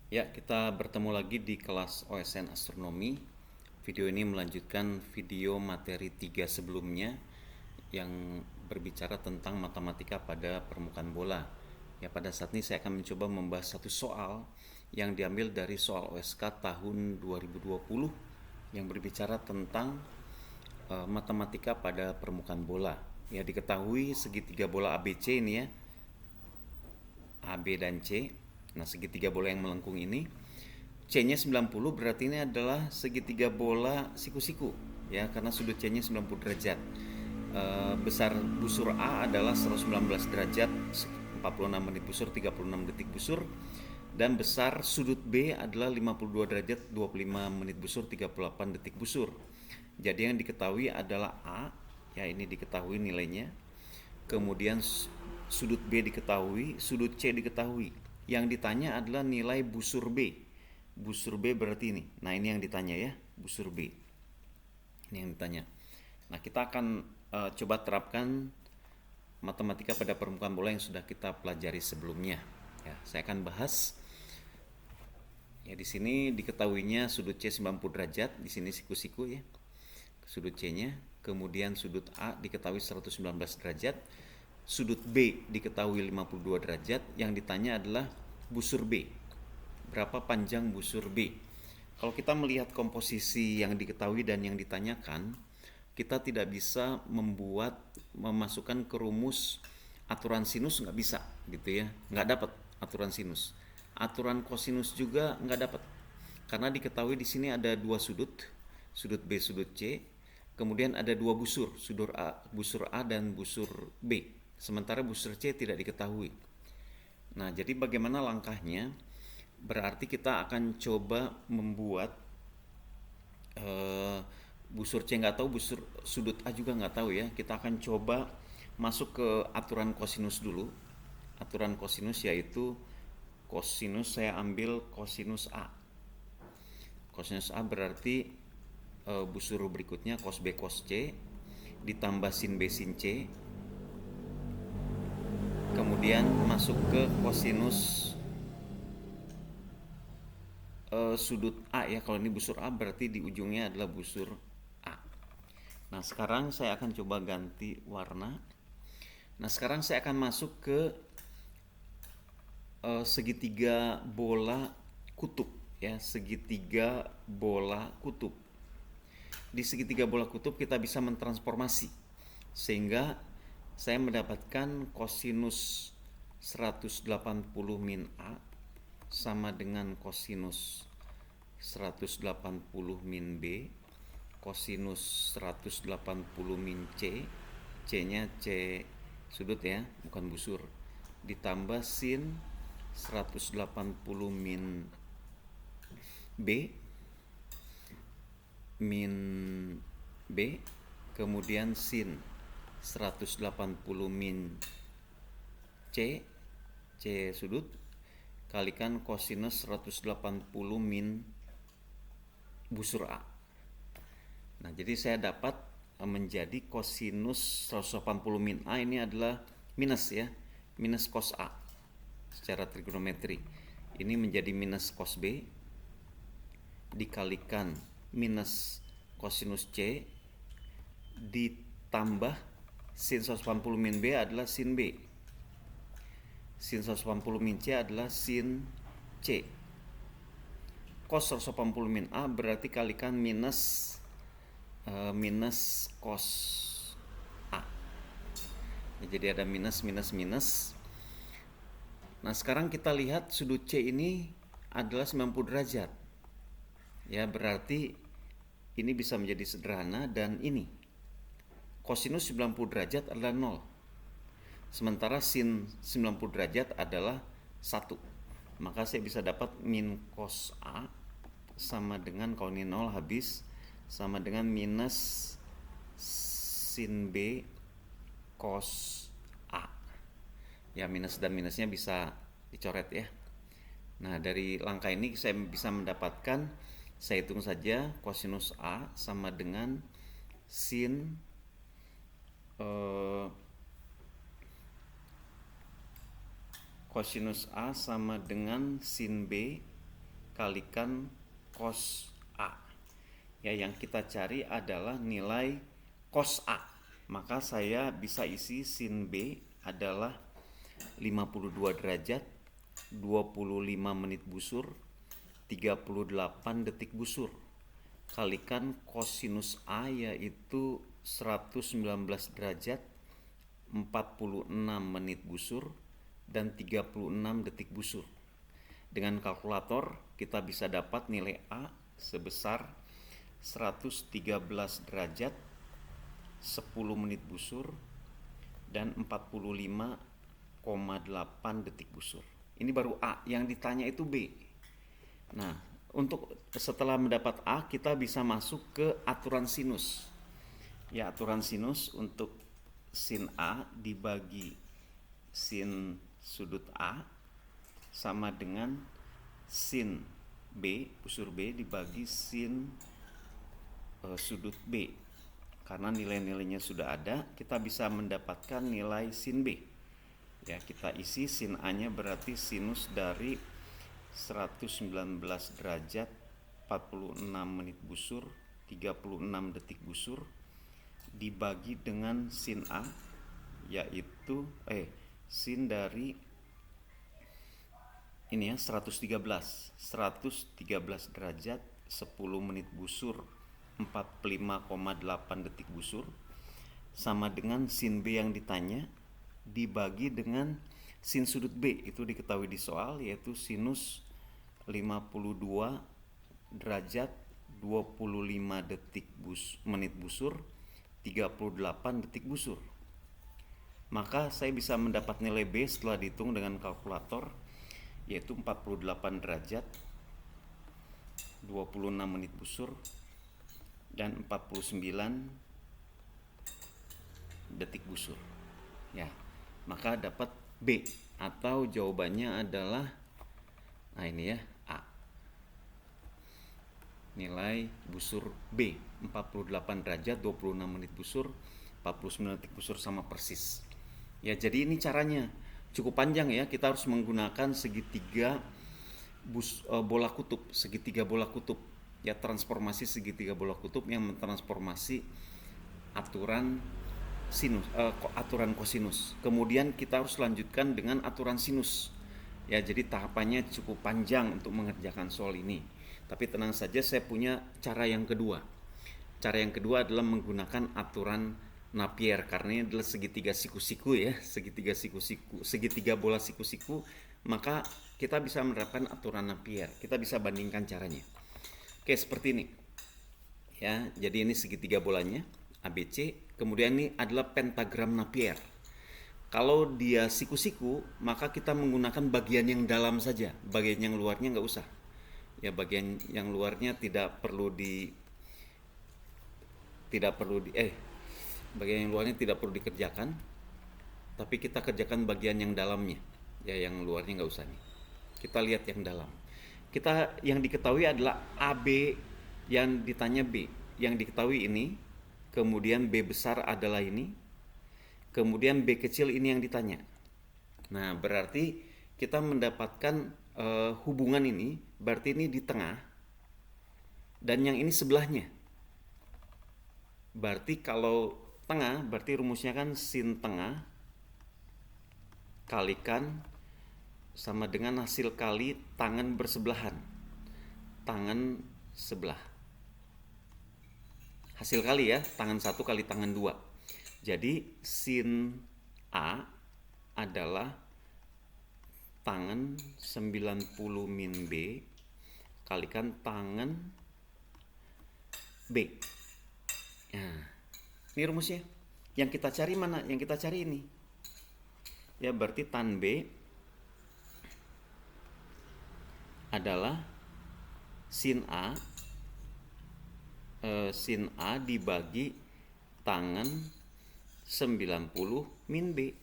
Ya, kita bertemu lagi di kelas OSN Astronomi. Video ini melanjutkan video materi 3 sebelumnya yang berbicara tentang matematika pada permukaan bola. Ya, pada saat ini saya akan mencoba membahas satu soal yang diambil dari soal OSK tahun 2020 yang berbicara tentang matematika pada permukaan bola. Ya, diketahui segitiga bola ABC ini ya, A, B, dan C. Nah, segitiga bola yang melengkung ini C-nya 90 berarti ini adalah segitiga bola siku-siku ya, karena sudut C-nya 90 derajat. Besar busur A adalah 119 derajat 46 menit busur 36 detik busur, dan besar sudut B adalah 52 derajat 25 menit busur 38 detik busur. Jadi yang diketahui adalah A, ya ini diketahui nilainya. Kemudian sudut B diketahui, sudut C diketahui. Yang ditanya adalah nilai busur B. Busur B berarti ini. Nah, ini yang ditanya ya, busur B. Ini yang ditanya. Nah, kita akan coba terapkan matematika pada permukaan bola yang sudah kita pelajari sebelumnya. Ya, saya akan bahas. Ya, di sini diketahuinya sudut C 90 derajat, di sini siku-siku ya. Sudut C-nya, kemudian sudut A diketahui 119 derajat, sudut B diketahui 52 derajat. Yang ditanya adalah busur B. Berapa panjang busur B? Kalau kita melihat komposisi yang diketahui dan yang ditanyakan, kita tidak bisa memasukkan ke rumus aturan sinus, nggak bisa gitu ya, nggak dapat aturan sinus. Aturan kosinus juga nggak dapat, karena diketahui di sini ada dua sudut, sudut B, sudut C. Kemudian ada dua busur, busur A dan busur B. Sementara busur C tidak diketahui. Nah, jadi bagaimana langkahnya? Berarti kita akan coba membuat eh, busur C nggak tahu, busur sudut A juga nggak tahu ya. Kita akan coba masuk ke aturan kosinus dulu. Aturan kosinus yaitu kosinus, saya ambil kosinus A. Kosinus A berarti busur berikutnya cos B cos C ditambah sin B sin C, kemudian masuk ke kosinus sudut A ya. Kalau ini busur A berarti di ujungnya adalah busur A. Nah, sekarang saya akan coba ganti warna. Nah, sekarang saya akan masuk ke segitiga bola kutub ya, segitiga bola kutub. Di segitiga bola kutub kita bisa mentransformasi sehingga saya mendapatkan kosinus 180 min A sama dengan kosinus 180 min B, kosinus 180 min C, C-nya C sudut ya, bukan busur, ditambah sin 180 min B, min B, kemudian sin 180 min C, C sudut, kalikan kosinus 180 min busur A. Nah, jadi saya dapat menjadi kosinus 180 min A ini adalah minus ya, minus cos A secara trigonometri. Ini menjadi minus cos B dikalikan minus kosinus C ditambah sin 180 min B adalah sin B. Sin 180 min C adalah sin C. Cos 180 min A berarti kalikan minus minus cos A. Ya, jadi ada minus minus minus. Nah, sekarang kita lihat sudut C ini adalah 90 derajat. Ya, berarti ini bisa menjadi sederhana, dan ini kosinus 90 derajat adalah 0. Sementara sin 90 derajat adalah 1. Maka saya bisa dapat min cos A sama dengan, kalau ini 0 habis, sama dengan minus sin B cos A. Ya, minus dan minusnya bisa dicoret ya. Nah, dari langkah ini saya bisa mendapatkan, saya hitung saja, kosinus A sama dengan sin kosinus A sama dengan sin B kalikan cos A. Ya, yang kita cari adalah nilai cos A. Maka saya bisa isi sin B adalah 52 derajat, 25 menit busur, 38 detik busur. Kalikan kosinus A yaitu 119 derajat, 46 menit busur, dan 36 detik busur. Dengan kalkulator kita bisa dapat nilai A sebesar 113 derajat, 10 menit busur, dan 45,8 detik busur. Ini baru A, yang ditanya itu B. Nah, untuk setelah mendapat A, kita bisa masuk ke aturan sinus. Ya, aturan sinus untuk sin A dibagi sin sudut A sama dengan sin B, busur B dibagi sin sudut B. Karena nilai-nilainya sudah ada, kita bisa mendapatkan nilai sin B. Ya, kita isi sin A-nya berarti sinus dari 119 derajat, 46 menit busur, 36 detik busur dibagi dengan sin A yaitu sin dari ini ya 113 derajat, 10 menit busur, 45,8 detik busur sama dengan sin B yang ditanya dibagi dengan sin sudut B. Itu diketahui di soal, yaitu sinus 52 derajat, 25 menit busur, 38 detik busur. Maka saya bisa mendapat nilai B setelah dihitung dengan kalkulator, yaitu 48 derajat, 26 menit busur, dan 49 detik busur. Ya, maka dapat B, atau jawabannya adalah ini ya, A. Nilai busur B 48 derajat, 26 menit busur, 49 detik busur sama persis. Ya, jadi ini caranya cukup panjang ya. Kita harus menggunakan segitiga bola kutub, segitiga bola kutub. Ya, transformasi segitiga bola kutub yang mentransformasi aturan sinus, aturan kosinus. Kemudian kita harus lanjutkan dengan aturan sinus. Ya, jadi tahapannya cukup panjang untuk mengerjakan soal ini. Tapi tenang saja, saya punya cara yang kedua. Cara yang kedua adalah menggunakan aturan Napier, karena ini adalah segitiga siku-siku ya, segitiga bola siku-siku, maka kita bisa menerapkan aturan Napier. Kita bisa bandingkan caranya. Oke, seperti ini. Ya, jadi ini segitiga bolanya ABC, kemudian ini adalah pentagram Napier. Kalau dia siku-siku, maka kita menggunakan bagian yang dalam saja, bagian yang luarnya nggak usah. Ya, bagian yang luarnya bagian yang luarnya tidak perlu dikerjakan, tapi kita kerjakan bagian yang dalamnya. Ya, yang luarnya nggak usah nih. Kita lihat yang dalam. Yang diketahui adalah AB, yang ditanya B. Yang diketahui ini, kemudian B besar adalah ini, kemudian B kecil ini yang ditanya. Nah, berarti kita mendapatkan hubungan ini, berarti ini di tengah, dan yang ini sebelahnya. Berarti kalau tengah, berarti rumusnya kan sin tengah kalikan sama dengan hasil kali tangan bersebelahan. Tangan sebelah. Hasil kali ya, tangan 1 kali tangan 2. Jadi sin A adalah tangan 90 min B kalikan tangan B. Nah, ini rumusnya. Yang kita cari mana? Yang kita cari ini. Ya, berarti tan B adalah sin A dibagi tangan 90 min B.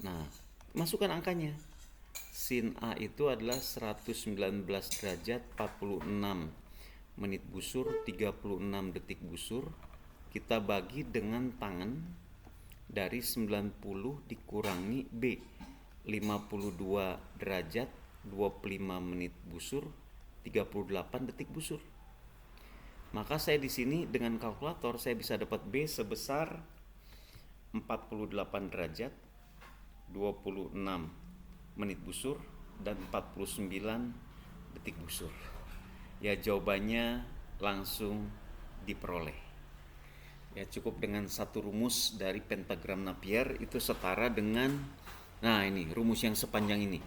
Nah, masukkan angkanya. Sin A itu adalah 119 derajat, 46 menit busur, 36 detik busur. Kita bagi dengan tangan dari 90 dikurangi B, 52 derajat, 25 menit busur, 38 detik busur. Maka saya di sini dengan kalkulator saya bisa dapat B sebesar 48 derajat, 26 menit busur, dan 49 detik busur. Ya, jawabannya langsung diperoleh. Ya, cukup dengan satu rumus dari pentagram Napier itu setara dengan, nah ini rumus yang sepanjang ini.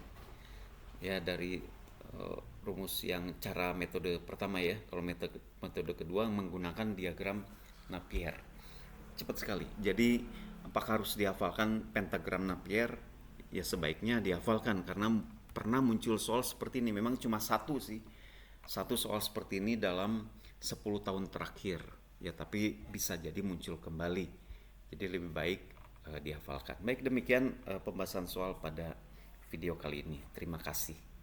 Ya, dari rumus yang cara metode pertama ya. Kalau metode kedua menggunakan diagram Napier. Cepat sekali. Jadi apakah harus dihafalkan pentagram Napier? Ya sebaiknya dihafalkan karena pernah muncul soal seperti ini. Memang cuma satu sih. Satu soal seperti ini dalam 10 tahun terakhir. Ya tapi bisa jadi muncul kembali. Jadi lebih baik dihafalkan. Baik, demikian pembahasan soal pada video kali ini. Terima kasih.